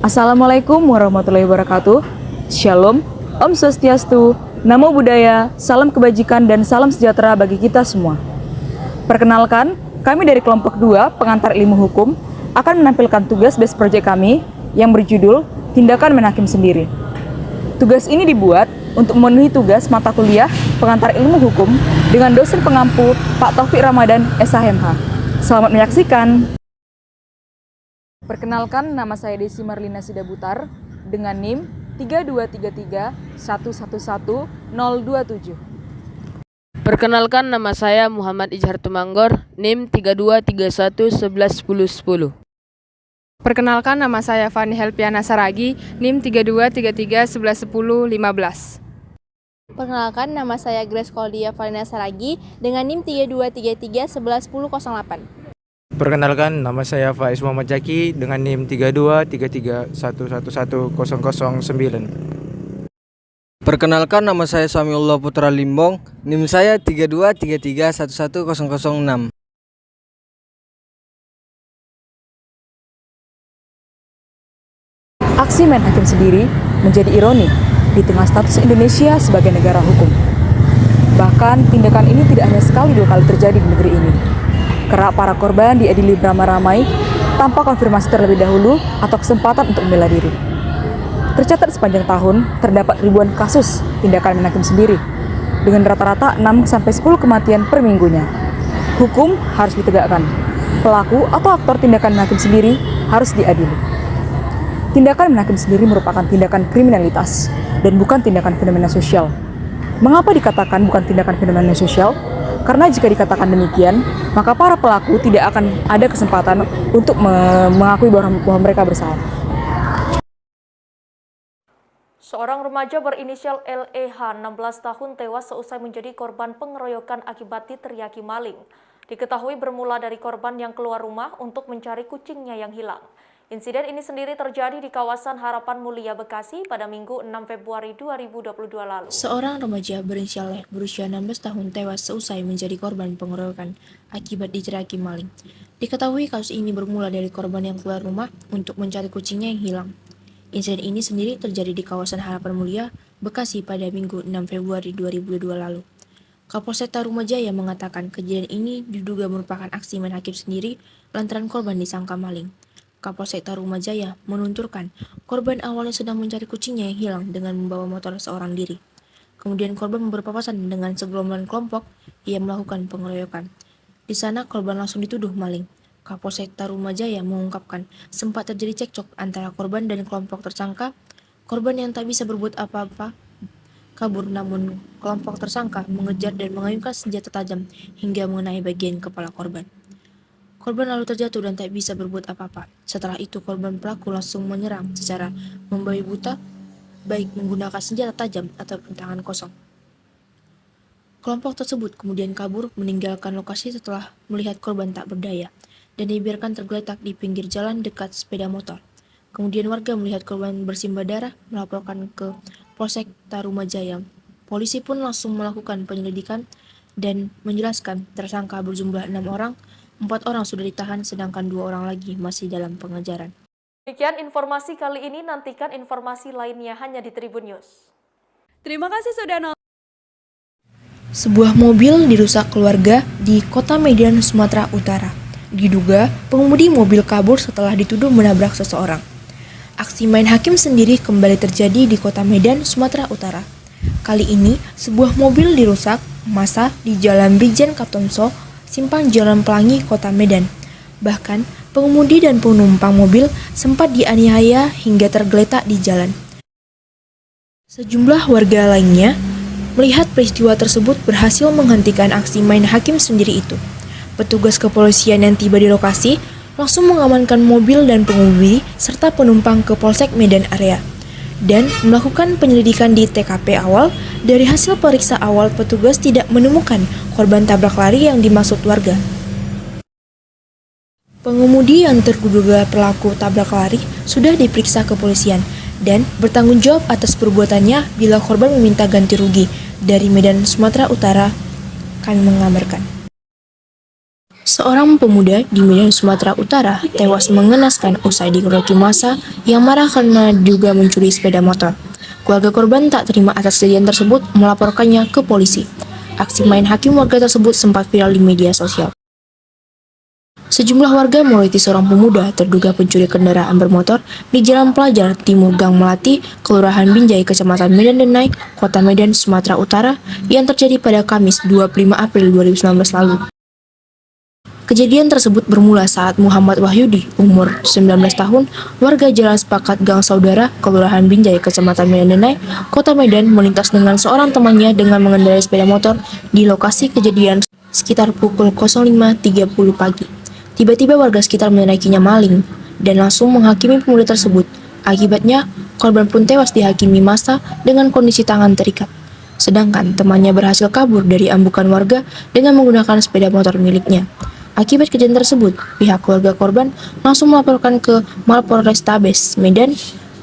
Assalamualaikum warahmatullahi wabarakatuh. Shalom, Om Swastiastu, Namo Buddhaya, salam kebajikan dan salam sejahtera bagi kita semua. Perkenalkan, kami dari kelompok 2 pengantar ilmu hukum akan menampilkan tugas best project kami yang berjudul Tindakan Menhakim Sendiri. Tugas ini dibuat untuk memenuhi tugas mata kuliah pengantar ilmu hukum dengan dosen pengampu Pak Taufik Ramadan, SHMH. Selamat menyaksikan. Perkenalkan, nama saya Desi Marlina Sidabutar dengan NIM 3233111027. Perkenalkan, nama saya Muhammad Ijhar Tumanggor, NIM 3231111010. Perkenalkan, nama saya Fani Helpiana Saragi, NIM 3233111015. Perkenalkan, nama saya Grace Koldia Valina Saragi dengan NIM 3233111008. Perkenalkan, nama saya Faiz Muhammad Jaki dengan NIM 3233111009. Perkenalkan, nama saya Samiullah Putra Limbong, NIM saya 3233111006. Aksi main hakim sendiri menjadi ironi di tengah status Indonesia sebagai negara hukum. Bahkan tindakan ini tidak hanya sekali 2 kali terjadi di negeri ini. Kerap para korban diadili beramai-ramai tanpa konfirmasi terlebih dahulu atau kesempatan untuk membela diri. Tercatat sepanjang tahun terdapat ribuan kasus tindakan menhakim sendiri dengan rata-rata 6-10 kematian per minggunya. Hukum harus ditegakkan. Pelaku atau aktor tindakan menhakim sendiri harus diadili. Tindakan menhakim sendiri merupakan tindakan kriminalitas dan bukan tindakan fenomena sosial. Mengapa dikatakan bukan tindakan fenomena sosial? Karena jika dikatakan demikian, maka para pelaku tidak akan ada kesempatan untuk mengakui bahwa mereka bersalah. Seorang remaja berinisial LEH 16 tahun tewas seusai menjadi korban pengeroyokan akibat diteriaki maling. Diketahui bermula dari korban yang keluar rumah untuk mencari kucingnya yang hilang. Insiden ini sendiri terjadi di kawasan Harapan Mulia, Bekasi pada Minggu 6 Februari 2022 lalu. Seorang remaja berinisial L berusia 16 tahun tewas seusai menjadi korban pengeroyokan akibat diteriaki maling. Diketahui kasus ini bermula dari korban yang keluar rumah untuk mencari kucingnya yang hilang. Insiden ini sendiri terjadi di kawasan Harapan Mulia, Bekasi pada Minggu 6 Februari 2022 lalu. Kapolsek Tarumajaya mengatakan kejadian ini diduga merupakan aksi main hakim sendiri lantaran korban disangka maling. Kapolsek Tarumajaya menunturkan korban awalnya sedang mencari kucingnya yang hilang dengan membawa motor seorang diri. Kemudian korban berpapasan dengan segerombolan kelompok yang melakukan pengeroyokan. Di sana korban langsung dituduh maling. Kapolsek Tarumajaya mengungkapkan sempat terjadi cekcok antara korban dan kelompok tersangka. Korban yang tak bisa berbuat apa-apa kabur, namun kelompok tersangka mengejar dan mengayunkan senjata tajam hingga mengenai bagian kepala korban. Korban lalu terjatuh dan tak bisa berbuat apa-apa. Setelah itu korban pelaku langsung menyerang secara membabi buta, baik menggunakan senjata tajam ataupun tangan kosong. Kelompok tersebut kemudian kabur meninggalkan lokasi setelah melihat korban tak berdaya dan dibiarkan tergeletak di pinggir jalan dekat sepeda motor. Kemudian warga melihat korban bersimbah darah melaporkan ke Polsek Tarumajaya. Polisi pun langsung melakukan penyelidikan dan menjelaskan tersangka berjumlah 6 orang. 4 orang sudah ditahan, sedangkan 2 orang lagi masih dalam pengejaran. Demikian informasi kali ini, nantikan informasi lainnya hanya di Tribun News. Terima kasih sudah nonton. Sebuah mobil dirusak keluarga di Kota Medan, Sumatera Utara. Diduga pengemudi mobil kabur setelah dituduh menabrak seseorang. Aksi main hakim sendiri kembali terjadi di Kota Medan, Sumatera Utara. Kali ini, sebuah mobil dirusak massa di Jalan Brigjen Katonso, Simpang Jalan Pelangi, Kota Medan. Bahkan, pengemudi dan penumpang mobil sempat dianiaya hingga tergeletak di jalan. Sejumlah warga lainnya melihat peristiwa tersebut berhasil menghentikan aksi main hakim sendiri itu. Petugas kepolisian yang tiba di lokasi langsung mengamankan mobil dan pengemudi serta penumpang ke Polsek Medan area dan melakukan penyelidikan di TKP awal. Dari hasil periksa awal, petugas tidak menemukan korban tabrak lari yang dimaksud warga. Pengemudi yang terduga pelaku tabrak lari sudah diperiksa kepolisian dan bertanggung jawab atas perbuatannya bila korban meminta ganti rugi. Dari Medan, Sumatera Utara, kami mengabarkan. Seorang pemuda di Medan, Sumatera Utara tewas mengenaskan usai dikeroyoki massa yang marah karena diduga mencuri sepeda motor. Keluarga korban tak terima atas kejadian tersebut melaporkannya ke polisi. Aksi main hakim warga tersebut sempat viral di media sosial. Sejumlah warga menyoroti seorang pemuda terduga pencuri kendaraan bermotor di Jalan Pelajar Timur Gang Melati, Kelurahan Binjai, Kecamatan Medan Denai, Kota Medan, Sumatera Utara yang terjadi pada Kamis 25 April 2019 lalu. Kejadian tersebut bermula saat Muhammad Wahyudi, umur 19 tahun, warga Jalan Sepakat Gang Saudara, Kelurahan Binjai, Kecamatan Medan Denai, Kota Medan, melintas dengan seorang temannya dengan mengendarai sepeda motor di lokasi kejadian sekitar pukul 05.30 pagi. Tiba-tiba warga sekitar meneriakinya maling dan langsung menghakimi pemuda tersebut. Akibatnya, korban pun tewas dihakimi massa dengan kondisi tangan terikat. Sedangkan temannya berhasil kabur dari ambukan warga dengan menggunakan sepeda motor miliknya. Akibat kejadian tersebut, pihak keluarga korban langsung melaporkan ke Mapolrestabes Medan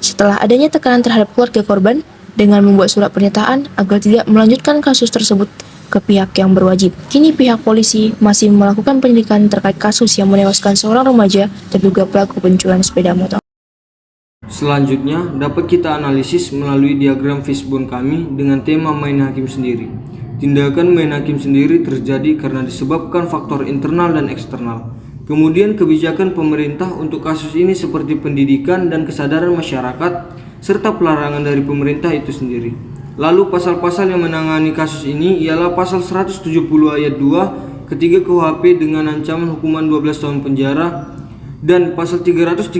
setelah adanya tekanan terhadap keluarga korban dengan membuat surat pernyataan agar tidak melanjutkan kasus tersebut ke pihak yang berwajib. Kini pihak polisi masih melakukan penyelidikan terkait kasus yang menewaskan seorang remaja terduga pelaku pencurian sepeda motor. Selanjutnya, dapat kita analisis melalui diagram fishbone kami dengan tema main hakim sendiri. Tindakan main hakim sendiri terjadi karena disebabkan faktor internal dan eksternal. Kemudian kebijakan pemerintah untuk kasus ini seperti pendidikan dan kesadaran masyarakat, serta pelarangan dari pemerintah itu sendiri. Lalu pasal-pasal yang menangani kasus ini ialah pasal 170 ayat 2 ketiga KUHP dengan ancaman hukuman 12 tahun penjara, dan pasal 338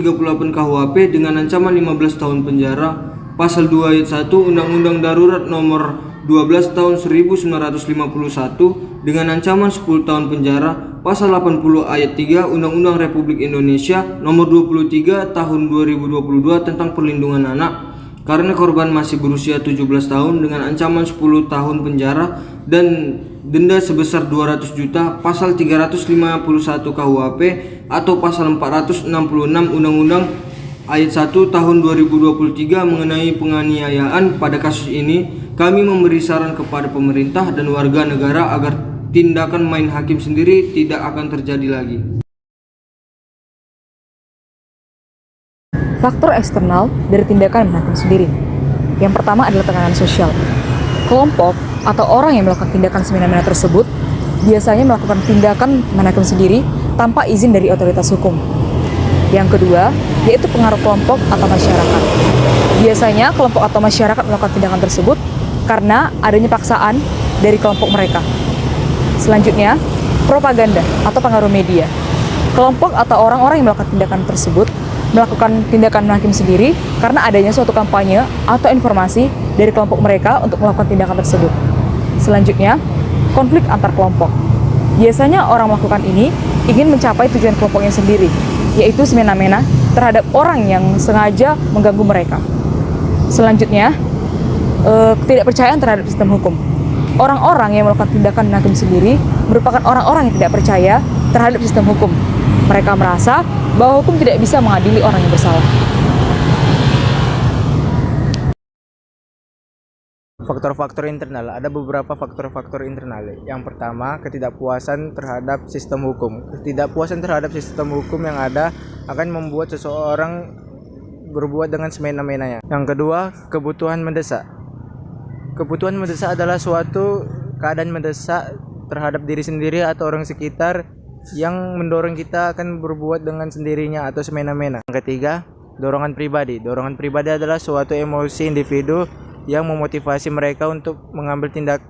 KUHP dengan ancaman 15 tahun penjara, pasal 2 ayat 1 Undang-Undang Darurat nomor 12 tahun 1951 dengan ancaman 10 tahun penjara, pasal 80 ayat 3 Undang-Undang Republik Indonesia nomor 23 tahun 2022 tentang perlindungan anak karena korban masih berusia 17 tahun dengan ancaman 10 tahun penjara dan denda sebesar 200 juta, pasal 351 KUHP atau pasal 466 Undang-Undang ayat 1 tahun 2023 mengenai penganiayaan. Pada kasus ini, kami memberi saran kepada pemerintah dan warga negara agar tindakan main hakim sendiri tidak akan terjadi lagi. Faktor eksternal dari tindakan main hakim sendiri. Yang pertama adalah tekanan sosial. Kelompok atau orang yang melakukan tindakan semena-mena tersebut biasanya melakukan tindakan main hakim sendiri tanpa izin dari otoritas hukum. Yang kedua, yaitu pengaruh kelompok atau masyarakat. Biasanya kelompok atau masyarakat melakukan tindakan tersebut karena adanya paksaan dari kelompok mereka. Selanjutnya, propaganda atau pengaruh media. Kelompok atau orang-orang yang melakukan tindakan tersebut melakukan tindakan hakim sendiri karena adanya suatu kampanye atau informasi dari kelompok mereka untuk melakukan tindakan tersebut. Selanjutnya, konflik antar kelompok. Biasanya orang melakukan ini ingin mencapai tujuan kelompoknya sendiri, yaitu semena-mena terhadap orang yang sengaja mengganggu mereka. Selanjutnya, ketidakpercayaan terhadap sistem hukum. Orang-orang yang melakukan tindakan hakim sendiri merupakan orang-orang yang tidak percaya terhadap sistem hukum. Mereka merasa bahwa hukum tidak bisa mengadili orang yang bersalah. Faktor-faktor internal, ada beberapa faktor-faktor internal. Yang pertama, ketidakpuasan terhadap sistem hukum. Ketidakpuasan terhadap sistem hukum yang ada akan membuat seseorang berbuat dengan semena-menanya. Yang kedua, kebutuhan mendesak. Kebutuhan mendesak adalah suatu keadaan mendesak terhadap diri sendiri atau orang sekitar yang mendorong kita akan berbuat dengan sendirinya atau semena-mena. Yang ketiga, dorongan pribadi. Dorongan pribadi adalah suatu emosi individu yang memotivasi mereka untuk mengambil tindak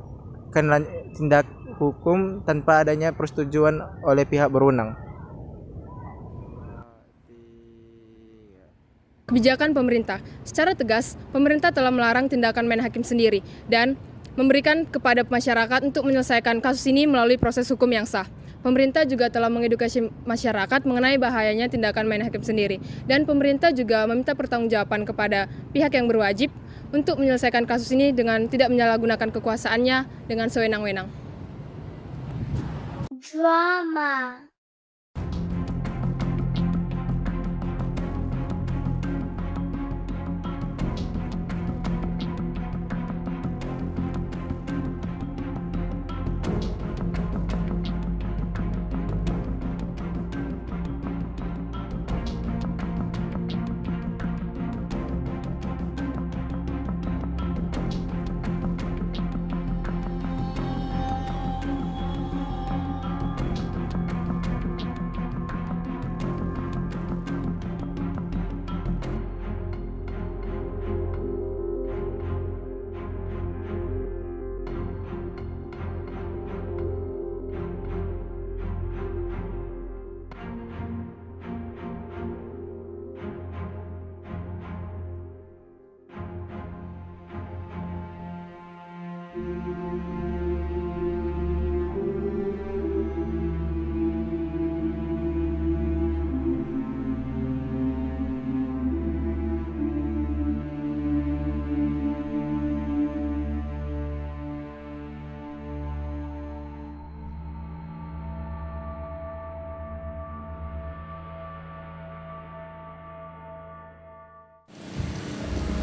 hukum tanpa adanya persetujuan oleh pihak berwenang. Kebijakan pemerintah. Secara tegas, pemerintah telah melarang tindakan main hakim sendiri dan memberikan kepada masyarakat untuk menyelesaikan kasus ini melalui proses hukum yang sah. Pemerintah juga telah mengedukasi masyarakat mengenai bahayanya tindakan main hakim sendiri. Dan pemerintah juga meminta pertanggungjawaban kepada pihak yang berwajib untuk menyelesaikan kasus ini dengan tidak menyalahgunakan kekuasaannya dengan sewenang-wenang. Drama.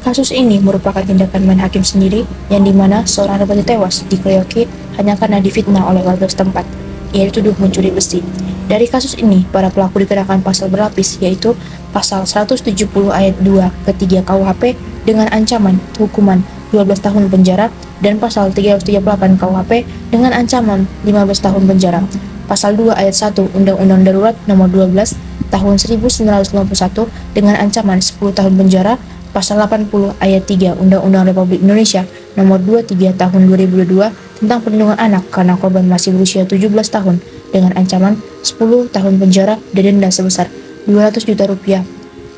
Kasus ini merupakan tindakan main hakim sendiri yang dimana seorang remaja tewas dikeroyoki hanya karena difitnah oleh warga setempat. Ia dituduh mencuri besi. Dari kasus ini, para pelaku dikenakan pasal berlapis, yaitu pasal 170 ayat 2 ke 3 KUHP dengan ancaman hukuman 12 tahun penjara dan pasal 338 KUHP dengan ancaman 15 tahun penjara. Pasal 2 ayat 1 Undang-Undang Darurat Nomor 12 Tahun 1951 dengan ancaman 10 tahun penjara. Pasal 80 ayat 3 Undang-Undang Republik Indonesia Nomor 23 Tahun 2022 tentang perlindungan anak karena korban masih berusia 17 tahun dengan ancaman 10 tahun penjara dan denda sebesar 200 juta rupiah.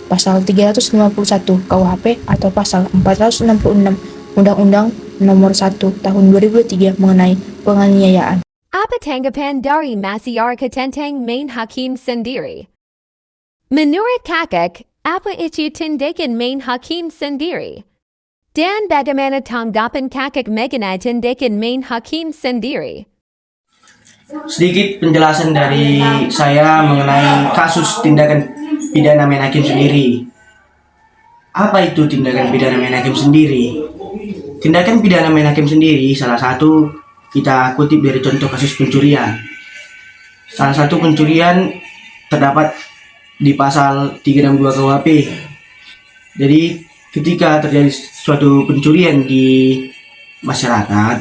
Pasal 351 KUHP atau pasal 466 Undang-Undang Nomor 1 Tahun 2003 mengenai penganiayaan. Apa tanggapan dari masyarakat tentang main hakim sendiri? Menurut kakak, apa itu tindakan main hakim sendiri? Dan bagaimana tanggapan kakak mengenai tindakan main hakim sendiri? Sedikit penjelasan dari saya mengenai kasus tindakan pidana main hakim sendiri. Apa itu tindakan pidana main hakim sendiri? Tindakan pidana main hakim sendiri salah satu kita kutip dari contoh kasus pencurian. Salah satu pencurian terdapat di pasal 362 KUHP. Jadi ketika terjadi suatu pencurian di masyarakat,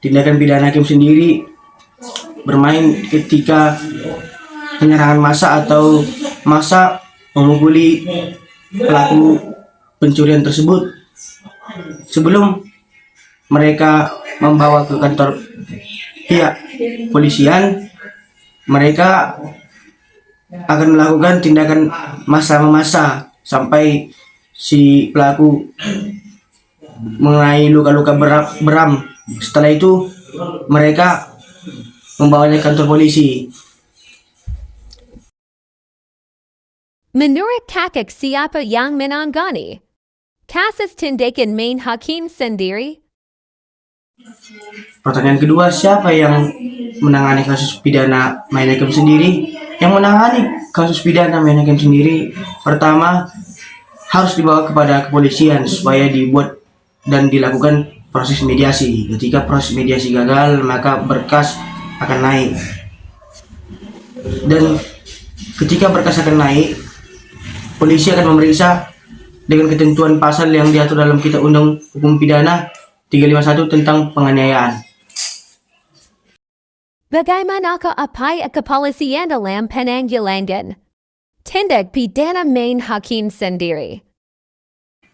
tindakan pidana hakim sendiri bermain ketika penyerangan massa atau massa memukuli pelaku pencurian tersebut sebelum mereka membawa ke kantor pihak polisian. Mereka akan melakukan tindakan massa sampai si pelaku mengenai luka-luka beram. Setelah itu mereka membawanya ke kantor polisi. Menurut kakak siapa yang menangani kasus tindakan main hakim sendiri? Pertanyaan kedua, siapa yang menangani kasus pidana main hakim sendiri? Yang menangani kasus pidana main hakim sendiri pertama harus dibawa kepada kepolisian supaya dibuat dan dilakukan proses mediasi. Ketika proses mediasi gagal, maka berkas akan naik. Dan ketika berkas akan naik, polisi akan memeriksa dengan ketentuan pasal yang diatur dalam Kitab Undang Hukum Pidana 351 tentang penganiayaan. Bagaimanakah upaya kepolisian dalam penanggulangan tindak pidana main hakim sendiri?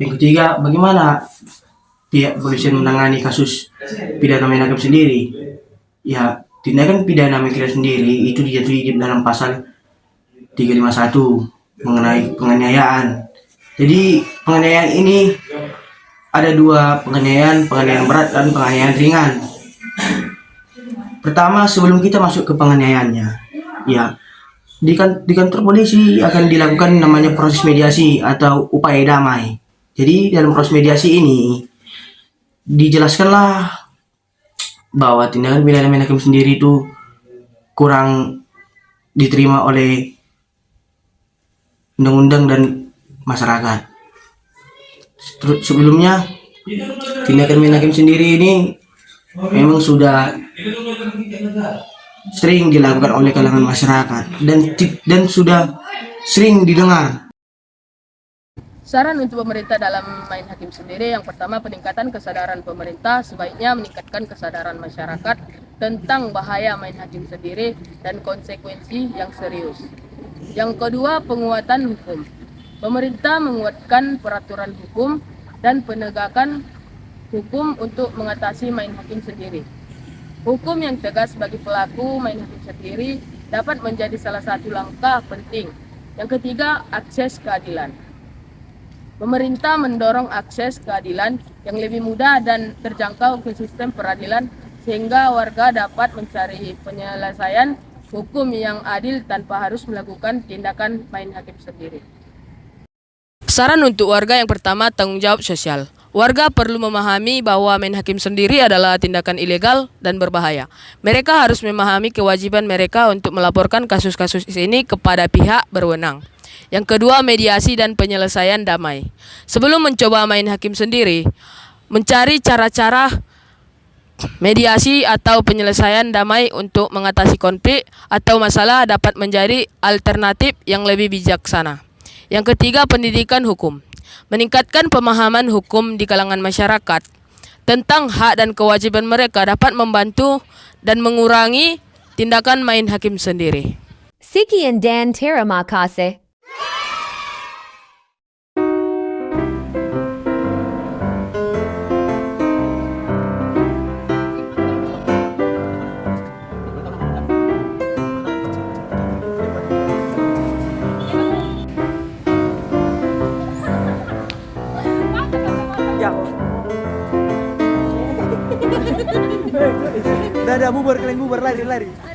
Yang ketiga, bagaimana pihak kepolisian menangani kasus pidana main hakim sendiri? Ya, tindakan pidana main hakim sendiri itu dijatuhi dalam pasal 351 mengenai penganiayaan. Jadi penganiayaan ini ada dua penganiayaan berat dan penganiayaan ringan. Pertama, sebelum kita masuk ke penganiayaannya, ya di kantor polisi akan dilakukan namanya proses mediasi atau upaya damai. Jadi dalam proses mediasi ini dijelaskanlah bahwa tindakan pidana main hakim sendiri itu kurang diterima oleh undang-undang dan masyarakat. Sebelumnya tindakan main hakim sendiri ini memang sudah sering dilakukan oleh kalangan masyarakat dan sudah sering didengar. Saran untuk pemerintah dalam main hakim sendiri, yang pertama peningkatan kesadaran pemerintah, sebaiknya meningkatkan kesadaran masyarakat tentang bahaya main hakim sendiri dan konsekuensi yang serius. Yang kedua, penguatan hukum. Pemerintah menguatkan peraturan hukum dan penegakan hukum untuk mengatasi main hakim sendiri. Hukum yang tegas bagi pelaku main hakim sendiri dapat menjadi salah satu langkah penting. Yang ketiga, akses keadilan. Pemerintah mendorong akses keadilan yang lebih mudah dan terjangkau ke sistem peradilan sehingga warga dapat mencari penyelesaian hukum yang adil tanpa harus melakukan tindakan main hakim sendiri. Saran untuk warga yang pertama, tanggung jawab sosial. Warga perlu memahami bahwa main hakim sendiri adalah tindakan ilegal dan berbahaya. Mereka harus memahami kewajiban mereka untuk melaporkan kasus-kasus ini kepada pihak berwenang. Yang kedua, mediasi dan penyelesaian damai. Sebelum mencoba main hakim sendiri, mencari cara-cara mediasi atau penyelesaian damai untuk mengatasi konflik atau masalah dapat menjadi alternatif yang lebih bijaksana. Yang ketiga, pendidikan hukum. Meningkatkan pemahaman hukum di kalangan masyarakat tentang hak dan kewajiban mereka dapat membantu dan mengurangi tindakan main hakim sendiri. Sekian dan terima kasih. Dadah, bubar, kalian bubar, lari.